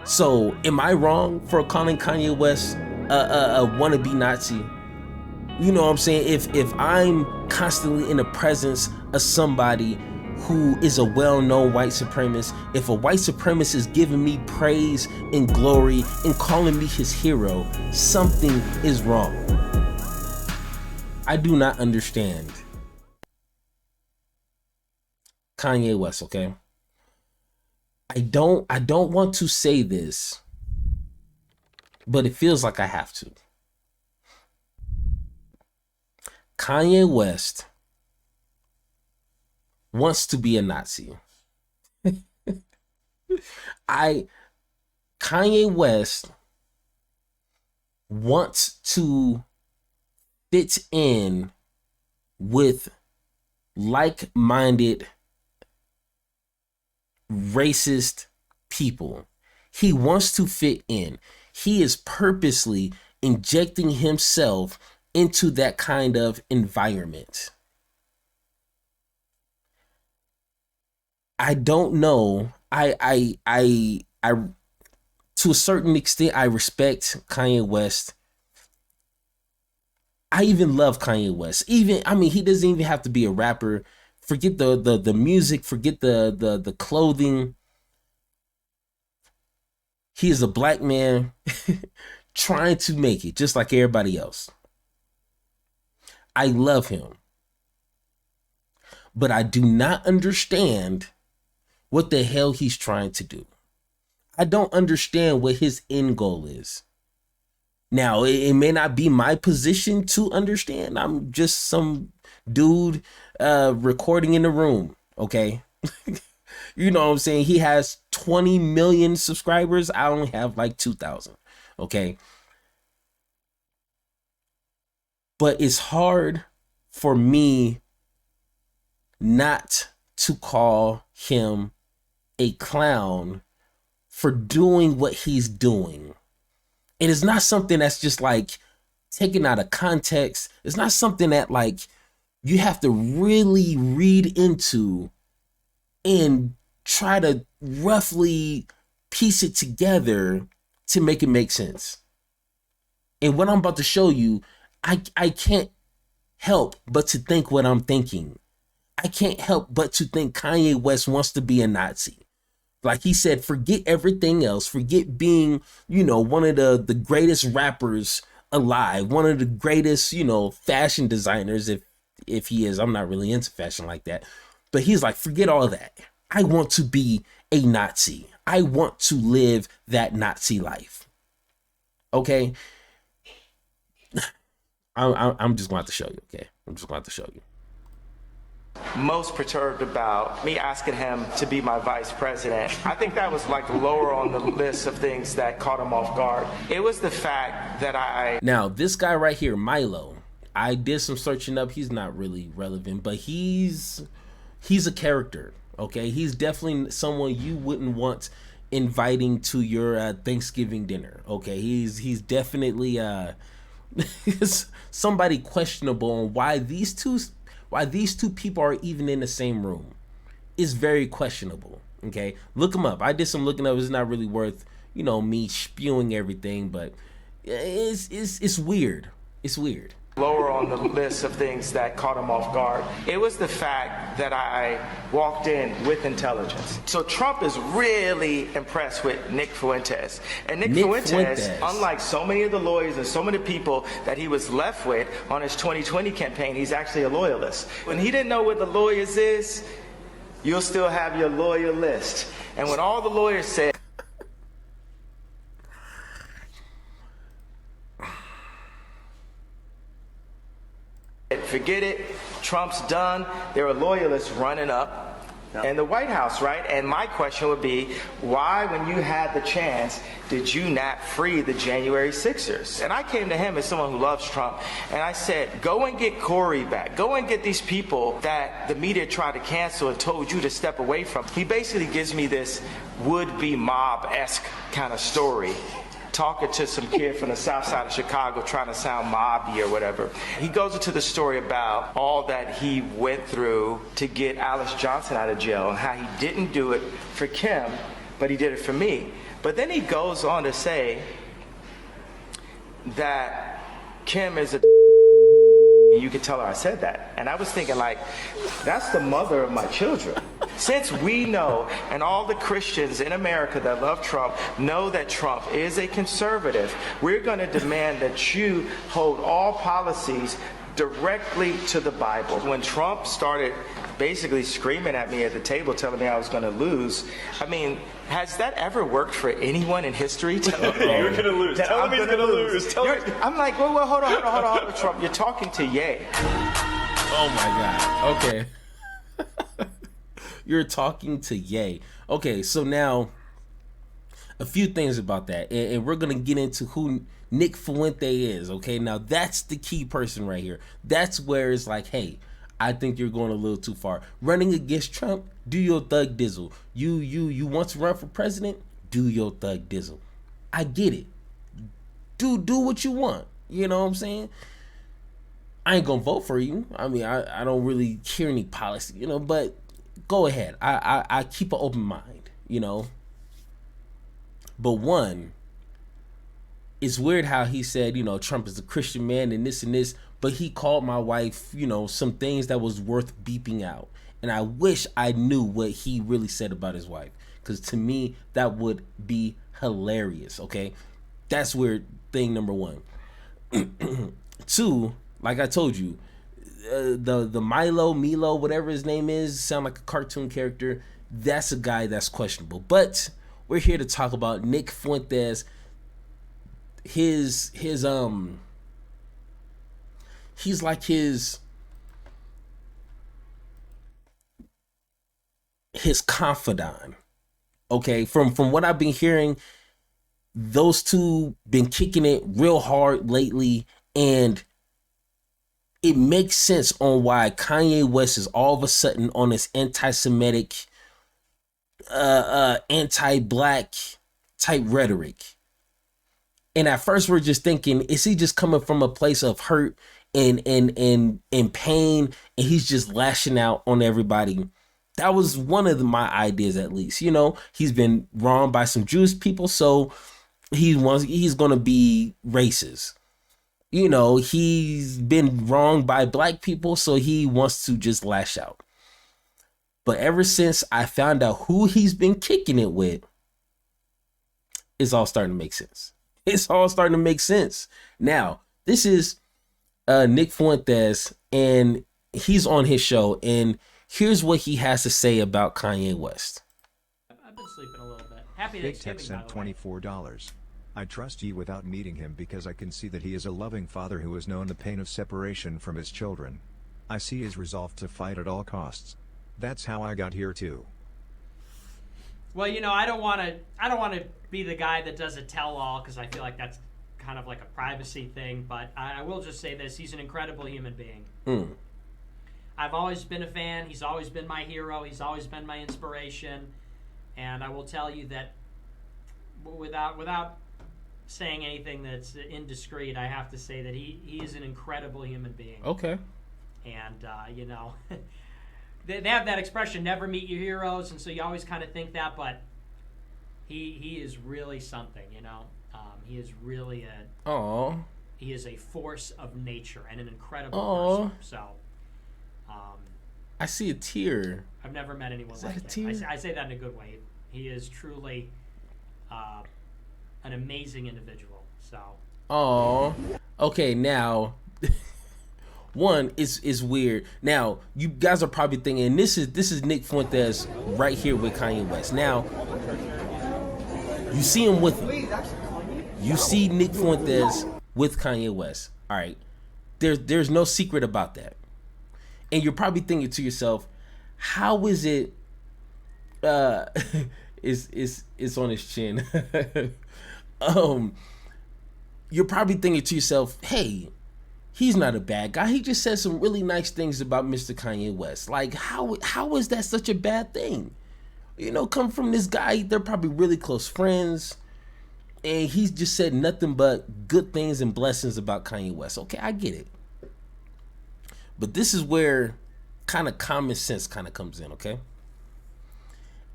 So am I wrong for calling Kanye West a wannabe Nazi? You know what I'm saying? If I'm constantly in the presence of somebody who is a well-known white supremacist, if a white supremacist is giving me praise and glory and calling me his hero, something is wrong. I do not understand Kanye West, okay? I don't want to say this, but it feels like I have to. Kanye West wants to be a Nazi. Kanye West wants to fit in with like-minded racist people. He wants to fit in. He is purposely injecting himself into that kind of environment. I don't know. I to a certain extent, I respect Kanye West. I even love Kanye West. He doesn't even have to be a rapper. Forget the music, forget the clothing. He is a black man trying to make it just like everybody else. I love him. But I do not understand what the hell he's trying to do. I don't understand what his end goal is. Now, it may not be my position to understand. I'm just some dude recording in the room, okay? You know what I'm saying? He has 20 million subscribers. I only have like 2,000, okay? But it's hard for me not to call him a clown for doing what he's doing. It is not something that's just like taken out of context. It's not something that like you have to really read into and try to roughly piece it together to make it make sense. And what I'm about to show you, I can't help but to think what I'm thinking. I can't help but to think Kanye West wants to be a Nazi. Like he said, forget everything else. Forget being, one of the greatest rappers alive, one of the greatest, fashion designers, if he is. I'm not really into fashion like that. But he's like, forget all that. I want to be a Nazi. I want to live that Nazi life. Okay? I'm just going to have to show you, okay? I'm just going to have to show you. Most perturbed about me asking him to be my vice president. I think that was like lower on the list of things that caught him off guard. It was the fact that Now, this guy right here, Milo, I did some searching up. He's not really relevant, but he's a character, okay? He's definitely someone you wouldn't want inviting to your Thanksgiving dinner, okay? He's definitely somebody questionable on why these two people are even in the same room is very questionable. Okay, look him up. I did some looking up. It's not really worth me spewing everything, but it's weird. It's weird. Lower on the list of things that caught him off guard. It was the fact that I walked in with intelligence. So Trump is really impressed with Nick Fuentes. And Nick Fuentes, unlike so many of the lawyers and so many people that he was left with on his 2020 campaign, he's actually a loyalist. When he didn't know what the lawyers is, you'll still have your lawyer list. And when all the lawyers said, forget it, Trump's done, there are loyalists running up in the White House, right? And my question would be, why, when you had the chance, did you not free the January 6ers? And I came to him as someone who loves Trump, and I said, go and get Corey back. Go and get these people that the media tried to cancel and told you to step away from. He basically gives me this would-be mob-esque kind of story, talking to some kid from the south side of Chicago trying to sound mobby or whatever. He goes into the story about all that he went through to get Alice Johnson out of jail and how he didn't do it for Kim, but he did it for me. But then he goes on to say that Kim is a you could tell her I said that. And I was thinking, like, that's the mother of my children. Since we know, and all the Christians in America that love Trump know that Trump is a conservative, we're going to demand that you hold all policies directly to the Bible. When Trump started basically screaming at me at the table, telling me I was going to lose, I mean, has that ever worked for anyone in history? You're going to lose. Tell him he's going to lose. I'm like, well, hold on, Trump. You're talking to Ye. Oh my God. Okay. You're talking to Ye. Okay, so now a few things about that, and we're gonna get into who Nick Fuentes is. Okay, now that's the key person right here. That's where it's like, hey, I think you're going a little too far. Running against Trump, do your thug dizzle. You want to run for president? Do your thug dizzle. I get it. Do what you want. You know what I'm saying? I ain't gonna vote for you. I mean, I don't really hear any policy, you know, but go ahead. I keep an open mind, you know. But one, it's weird how he said, you know, Trump is a Christian man and this, but he called my wife, you know, some things that was worth beeping out. And I wish I knew what he really said about his wife, because to me, that would be hilarious, okay? That's weird, thing number one. Two, like I told you, the Milo, whatever his name is, sound like a cartoon character. That's a guy that's questionable. But we're here to talk about Nick Fuentes. He's like his confidant. Okay, from what I've been hearing, those two been kicking it real hard lately, and it makes sense on why Kanye West is all of a sudden on this anti-Semitic, anti-black type rhetoric. And at first we're just thinking, is he just coming from a place of hurt and pain, and he's just lashing out on everybody? That was one of my ideas, at least. You know, he's been wronged by some Jewish people, so he's gonna be racist. You know, he's been wronged by black people, so he wants to just lash out. But ever since I found out who he's been kicking it with, it's all starting to make sense. It's all starting to make sense. Now, this is Nick Fuentes, and he's on his show, and here's what he has to say about Kanye West. I've been sleeping a little bit. Happy Big Tech Thanksgiving, sent $24. I trust ye without meeting him because I can see that he is a loving father who has known the pain of separation from his children. I see his resolve to fight at all costs. That's how I got here too. Well, you know, I don't want to be the guy that does a tell-all, because I feel like that's kind of like a privacy thing. But I will just say this: he's an incredible human being. I've always been a fan. He's always been my hero. He's always been my inspiration. And I will tell you that without saying anything that's indiscreet, I have to say that he is an incredible human being. Okay. And you know, they have that expression, never meet your heroes, and so you always kind of think that, but he is really something, you know. He is really he is a force of nature and an incredible person. So I see a tear. I've never met anyone like him. I say that in a good way. He is truly an amazing individual. So okay, now one is weird. Now you guys are probably thinking, this is Nick Fuentes right here with Kanye West. Now you see him with him. You see Nick Fuentes with Kanye West. All right, there's no secret about that. And you're probably thinking to yourself, how is it? It's on his chin. You're probably thinking to yourself, hey, he's not a bad guy. He just said some really nice things about Mr. Kanye West. Like, how is that such a bad thing? You know, come from this guy, they're probably really close friends, and he's just said nothing but good things and blessings about Kanye West. Okay, I get it. But this is where kind of common sense kind of comes in, okay?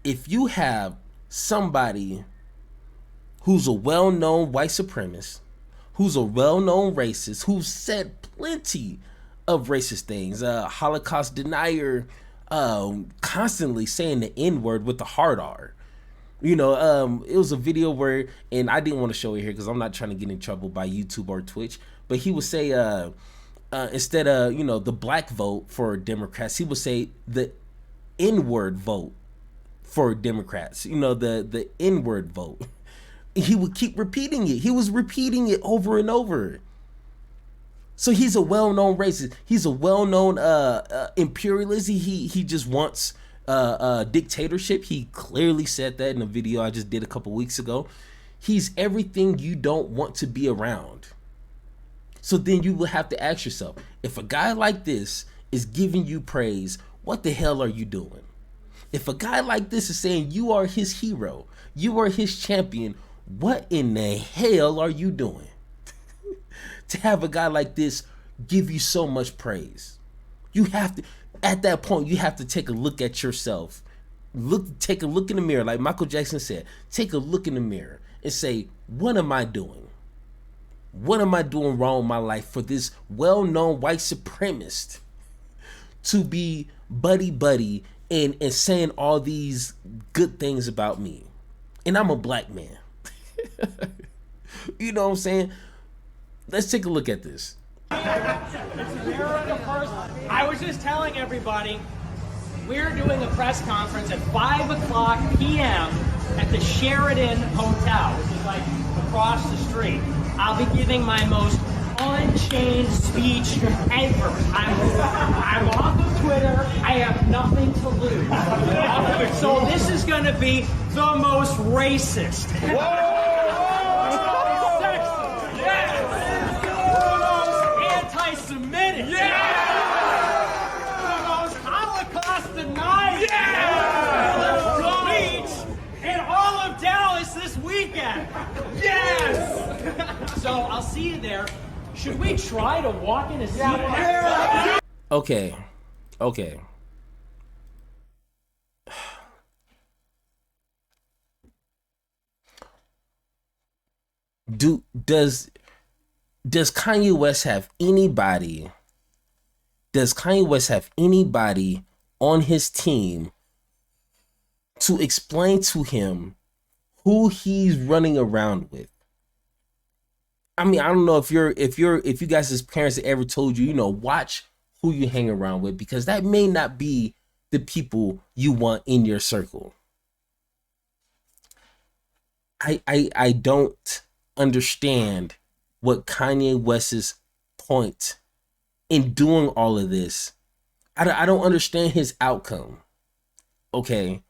If you have somebody who's a well-known white supremacist, who's a well-known racist, who's said plenty of racist things, Holocaust denier, constantly saying the N-word with the hard R. You know, it was a video where, and I didn't want to show it here because I'm not trying to get in trouble by YouTube or Twitch, but he would say, instead of, you know, the black vote for Democrats, he would say the N-word vote for Democrats, you know, the N-word vote. He would keep repeating it. He was repeating it over and over. So he's a well-known racist. He's a well-known imperialist. He just wants dictatorship. He clearly said that in a video I just did a couple weeks ago. He's everything you don't want to be around. So then you will have to ask yourself, if a guy like this is giving you praise, what the hell are you doing? If a guy like this is saying you are his hero, you are his champion, what in the hell are you doing? To have a guy like this give you so much praise. You have to, at that point, you have to take a look at yourself. Take a look in the mirror, like Michael Jackson said, take a look in the mirror and say, what am I doing? What am I doing wrong in my life for this well-known white supremacist to be buddy and saying all these good things about me? And I'm a black man. You know what I'm saying? Let's take a look at this. I was just telling everybody, we're doing a press conference at 5 o'clock p.m. at the Sheraton Hotel, which is like across the street. I'll be giving my most unchained speech ever. I'm off of Twitter. I have nothing to lose. So this is going to be the most racist. Anti-Semitic. The most Holocaust denying. Speech in all of Dallas this weekend. Yes. So I'll see you there. Should we try to walk in a seat? Okay. Does Kanye West have anybody? Does Kanye West have anybody on his team to explain to him who he's running around with? I mean, I don't know if you guys as parents have ever told you, you know, watch who you hang around with, because that may not be the people you want in your circle. I don't understand what Kanye West's point in doing all of this. I don't understand his outcome. Okay.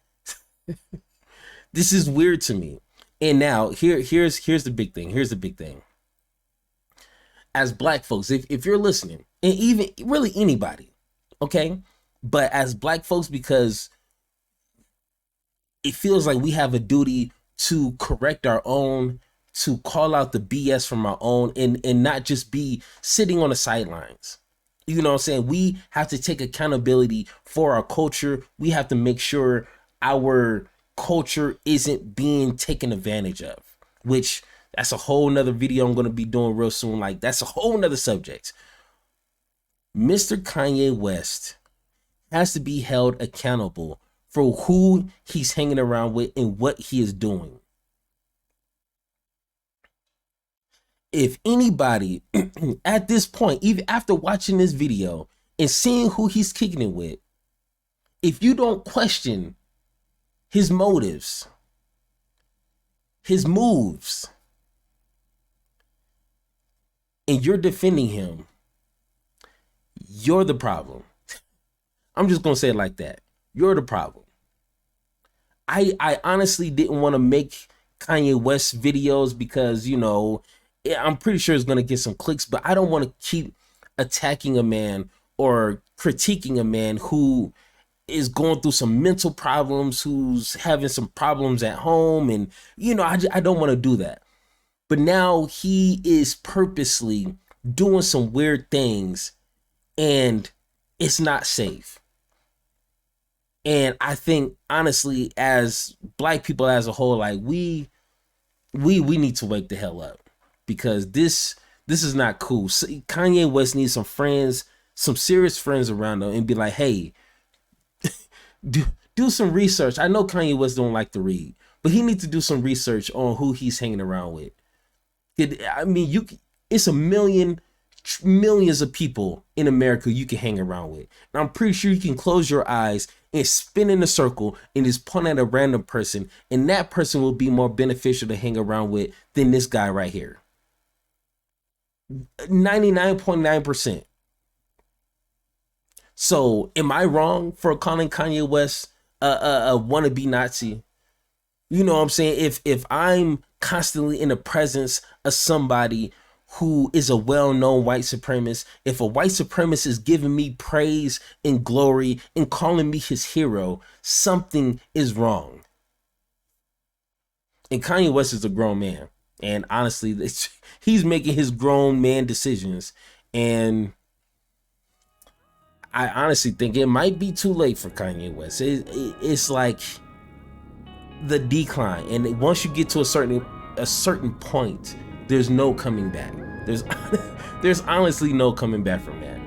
This is weird to me. And now here's the big thing. Here's the big thing. As black folks, if you're listening, and even really anybody, okay, but as black folks, because it feels like we have a duty to correct our own, to call out the BS from our own, and not just be sitting on the sidelines. You know what I'm saying? We have to take accountability for our culture. We have to make sure our culture isn't being taken advantage of, which that's a whole nother video I'm going to be doing real soon. Like, that's a whole nother subject. Mr. Kanye West has to be held accountable for who he's hanging around with and what he is doing. If anybody at this point, even after watching this video and seeing who he's kicking it with, if you don't question his motives, his moves, and you're defending him, you're the problem. I'm just going to say it like that. You're the problem. I honestly didn't want to make Kanye West videos because, you know, I'm pretty sure it's going to get some clicks, but I don't want to keep attacking a man or critiquing a man who is going through some mental problems, who's having some problems at home. And, you know, I don't want to do that. But now he is purposely doing some weird things and it's not safe. And I think, honestly, as black people as a whole, like, we we need to wake the hell up, because this is not cool. Kanye West needs some friends, some serious friends around him, and be like, hey, do some research. I know Kanye West don't like to read, but he needs to do some research on who he's hanging around with. I mean, it's millions of people in America you can hang around with. And I'm pretty sure you can close your eyes and spin in a circle and just point at a random person, and that person will be more beneficial to hang around with than this guy right here. 99.9%. So am I wrong for calling Kanye West a wannabe Nazi? You know what I'm saying? If I'm constantly in the presence of somebody who is a well-known white supremacist, if a white supremacist is giving me praise and glory and calling me his hero, something is wrong. And Kanye West is a grown man. And honestly, he's making his grown man decisions. And I honestly think it might be too late for Kanye West. It's like the decline. And once you get to a certain point, there's no coming back. There's honestly no coming back from that.